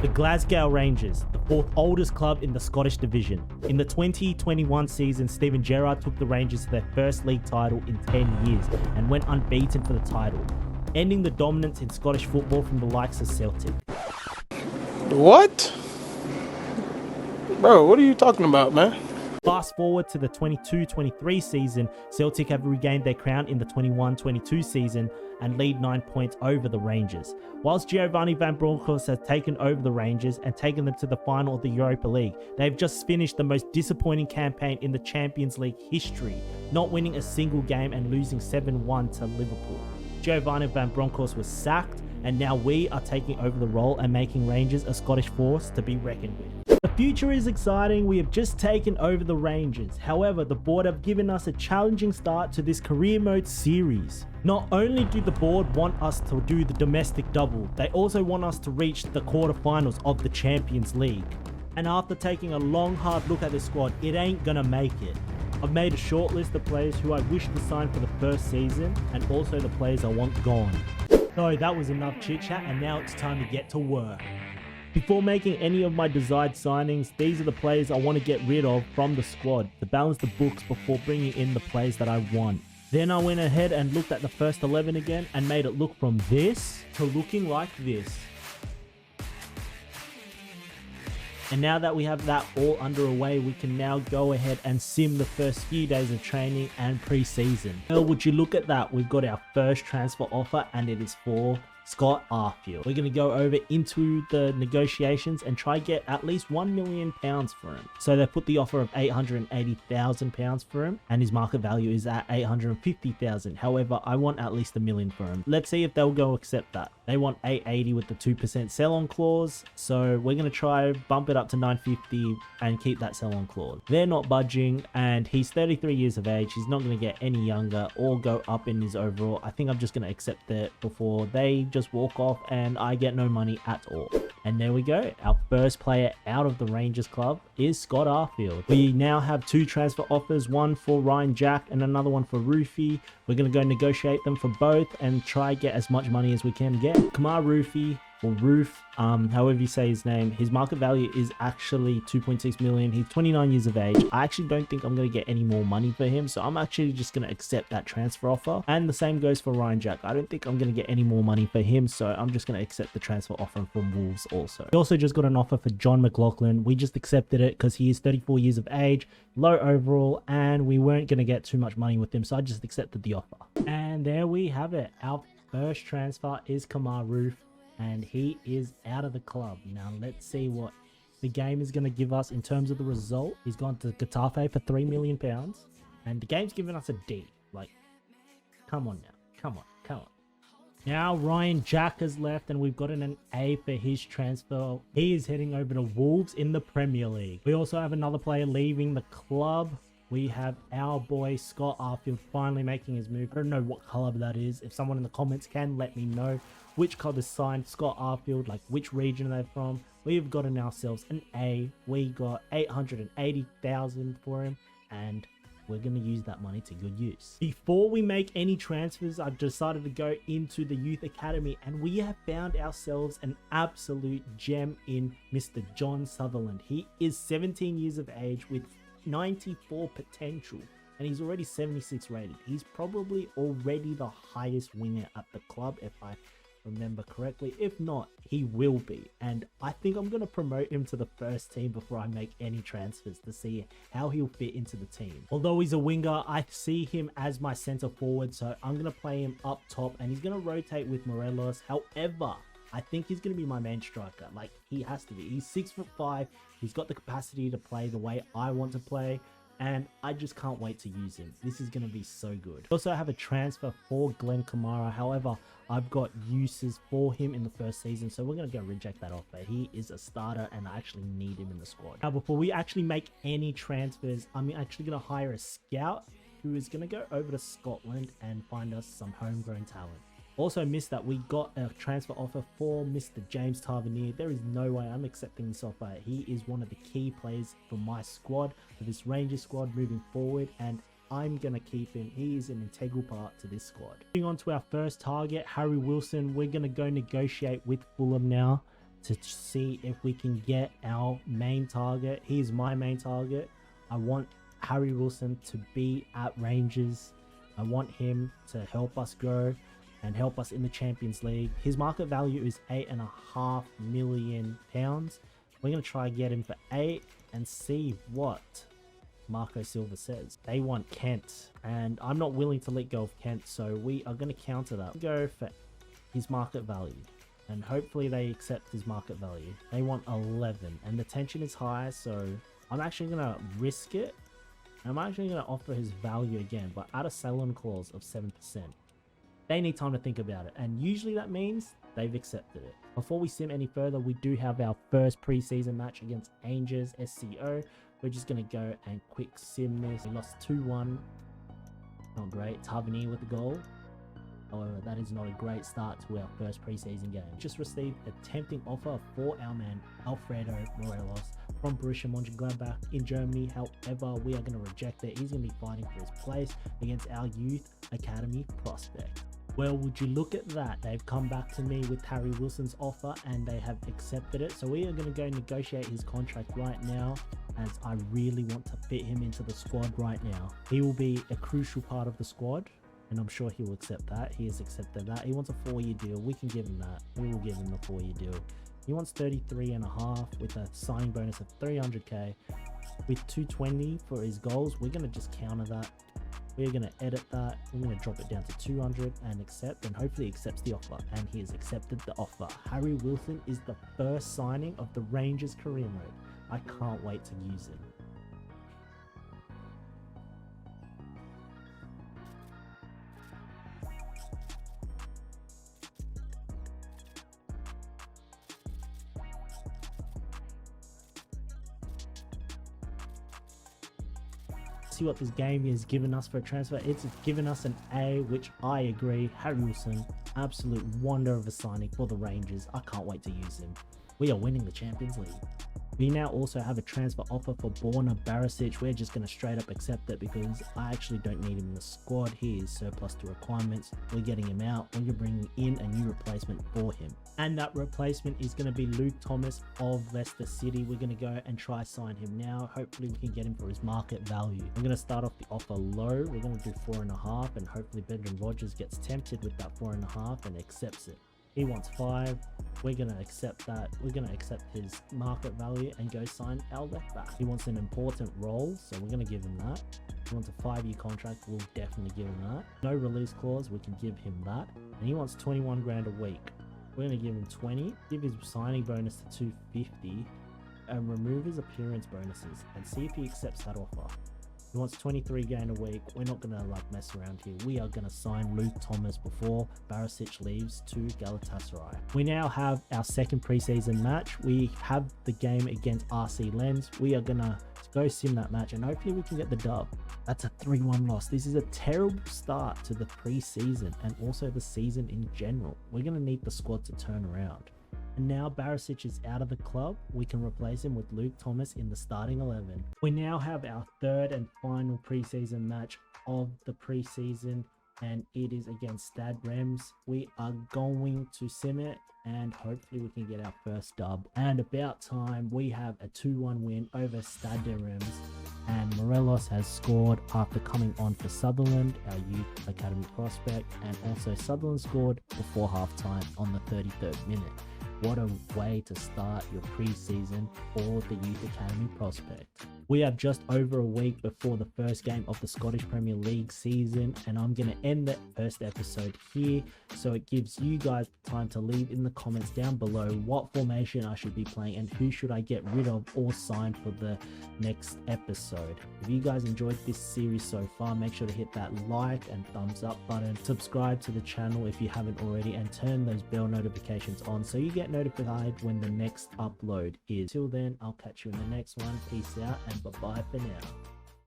The Glasgow Rangers, the fourth oldest club in the Scottish division. In the 2021 season, Steven Gerrard took the Rangers to their first league title in 10 years and went unbeaten for the title, ending the dominance in Scottish football from the likes of Celtic. What? Bro, what are you talking about, man? Fast forward to the 22-23 season, Celtic have regained their crown in the 21-22 season and lead 9 points over the Rangers. Whilst Giovanni Van Bronckhorst has taken over the Rangers and taken them to the final of the Europa League, they've just finished the most disappointing campaign in the Champions League history, not winning a single game and losing 7-1 to Liverpool. Giovanni Van Bronckhorst was sacked, and now we are taking over the role and making Rangers a Scottish force to be reckoned with. The future is exciting. We have just taken over the Rangers. However, the board have given us a challenging start to this career mode series. Not only do the board want us to do the domestic double, they also want us to reach the quarterfinals of the Champions League. And after taking a long hard look at this squad, it ain't gonna make it. I've made a short list of players who I wish to sign for the first season and also the players I want gone. So that was enough chit chat, and now it's time to get to work. Before making any of my desired signings, these are the players I want to get rid of from the squad to balance the books before bringing in the players that I want. Then I went ahead and looked at the first 11 again and made it look from this to looking like this. And now that we have that all underway, we can now go ahead and sim the first few days of training and pre-season. Well, would you look at that? We've got our first transfer offer and it is for Scott Arfield. We're going to go over into the negotiations and try get at least £1 million for him. So they put the offer of £880,000 for him and his market value is at £850,000. However, I want at least £1 million for him. Let's see if they'll go accept that. They want $880 with the 2% sell-on clause. So we're going to try bump it up to $950 and keep that sell-on clause. They're not budging and he's 33 years of age. He's not going to get any younger or go up in his overall. I think I'm just going to accept it before they just walk off and I get no money at all. And there we go. Our first player out of the Rangers club is Scott Arfield. We now have two transfer offers, one for Ryan Jack and another one for Roofy. We're going to go negotiate them for both and try get as much money as we can get. Kamar Roofy, or Roof, however you say his name, his market value is actually 2.6 million. He's 29 years of age. I actually don't think I'm going to get any more money for him, so I'm actually just going to accept that transfer offer. And the same goes for Ryan Jack. I don't think I'm going to get any more money for him, so I'm just going to accept the transfer offer from Wolves also. We also just got an offer for John McLaughlin. We just accepted it because he is 34 years of age, low overall, and we weren't going to get too much money with him, so I just accepted the offer. And there we have it. Our first transfer is Kamar Roof, and he is out of the club. Now let's see what the game is going to give us in terms of the result. He's gone to Getafe for £3 million, and the game's given us a D. Like, come on now, come on. Now Ryan Jack has left and we've gotten an A for his transfer. He is heading over to Wolves in the Premier League. We also have another player leaving the club. We have our boy Scott Arfield finally making his move. I don't know what club that is. If someone in the comments can let me know which club is signed Scott Arfield, like which region they're from. We've gotten ourselves an A. We got 880,000 for him and we're going to use that money to good use. Before we make any transfers, I've decided to go into the youth academy and we have found ourselves an absolute gem in Mr. John Sutherland. He is 17 years of age with 94 potential and he's already 76 rated. He's probably already the highest winger at the club if I remember correctly. If not, he will be, and I think I'm going to promote him to the first team before I make any transfers to see how he'll fit into the team. Although he's a winger, I see him as my center forward, so I'm going to play him up top and he's going to rotate with Morelos. However, I think he's going to be my main striker. Like, he has to be. He's 6'5". He's got the capacity to play the way I want to play, and I just can't wait to use him. This is going to be so good. Also, I have a transfer for Glenn Kamara. However, I've got uses for him in the first season, so we're going to go reject that offer. He is a starter, and I actually need him in the squad. Now, before we actually make any transfers, I'm actually going to hire a scout who is going to go over to Scotland and find us some homegrown talent. Also missed that we got a transfer offer for Mr. James Tavernier. There is no way I'm accepting this offer. He is one of the key players for my squad, for this Rangers squad moving forward, and I'm going to keep him. He is an integral part to this squad. Moving on to our first target, Harry Wilson. We're going to go negotiate with Fulham now. to see if we can get our main target. He's my main target. I want Harry Wilson to be at Rangers. I want him to help us grow and help us in the Champions League. His market value is £8.5 million. We're going to try and get him for 8 and see what Marco Silva says. They want Kent, and I'm not willing to let go of Kent, so we are going to counter that. Go for his market value, and hopefully they accept his market value. They want 11, and the tension is high, so I'm actually going to risk it. I'm actually going to offer his value again, but add a sell-on clause of 7%. They need time to think about it, and usually that means they've accepted it. Before we sim any further, we do have our first preseason match against Angers SCO. We're just going to go and quick sim this. We lost 2-1. Not great. Tavernier with the goal. However, that is not a great start to our first preseason game. Just received a tempting offer for our man Alfredo Morelos from Borussia Mönchengladbach in Germany. However, we are going to reject it. He's going to be fighting for his place against our youth academy prospect. Well, would you look at that? They've come back to me with Harry Wilson's offer and they have accepted it. So we are going to go negotiate his contract right now, as I really want to fit him into the squad right now. He will be a crucial part of the squad, and I'm sure he will accept that. He has accepted that. He wants a 4-year deal. We can give him that. We will give him the 4-year deal. He wants 33.5 with a signing bonus of 300k with 220 for his goals. We're going to just counter that. We're going to edit that. We're going to drop it down to 200 and accept, and hopefully he accepts the offer. And he has accepted the offer. Harry Wilson is the first signing of the Rangers career mode. I can't wait to use him. See what this game has given us for a transfer. It's given us an A, which I agree. Harry Wilson, absolute wonder of a signing for the Rangers. I can't wait to use him. We are winning the Champions League. We now also have a transfer offer for Borna Barisic. We're just going to straight up accept it because I actually don't need him in the squad. He is surplus to requirements. We're getting him out. We're bringing in a new replacement for him. And that replacement is going to be Luke Thomas of Leicester City. We're going to go and try sign him now. Hopefully we can get him for his market value. We're going to start off the offer low. We're going to do 4.5, and hopefully Brendan Rodgers gets tempted with that 4.5 and accepts it. He wants 5. We're going to accept that. We're going to accept his market value and go sign our left back. He wants an important role, so we're going to give him that. He wants a 5-year contract. We'll definitely give him that. No release clause. We can give him that. And he wants 21 grand a week. We're going to give him 20. Give his signing bonus to 250 and remove his appearance bonuses and see if he accepts that offer. He wants 23 grand a week. We're not going to mess around here. We are going to sign Luke Thomas before Barisic leaves to Galatasaray. We now have our second preseason match. We have the game against RC Lens. We are going to go sim that match and hopefully we can get the dub. That's a 3-1 loss. This is a terrible start to the preseason and also the season in general. We're going to need the squad to turn around. And now Barisic is out of the club. We can replace him with Luke Thomas in the starting 11. We now have our third and final preseason match of the preseason, and it is against Stade Reims. We are going to sim it and hopefully we can get our first dub. And about time, we have a 2-1 win over Stade Reims, and Morelos has scored after coming on for Sutherland, our youth academy prospect, and also Sutherland scored before halftime on the 33rd minute. What a way to start your preseason for the Youth Academy prospect. We have just over a week before the first game of the Scottish Premier League season, and I'm going to end the first episode here, so it gives you guys time to leave in the comments down below what formation I should be playing and who should I get rid of or sign for the next episode. If you guys enjoyed this series so far, make sure to hit that like and thumbs up button, subscribe to the channel if you haven't already, and turn those bell notifications on so you get notified when the next upload is. Till then, I'll catch you in the next one. Peace out and bye-bye for now.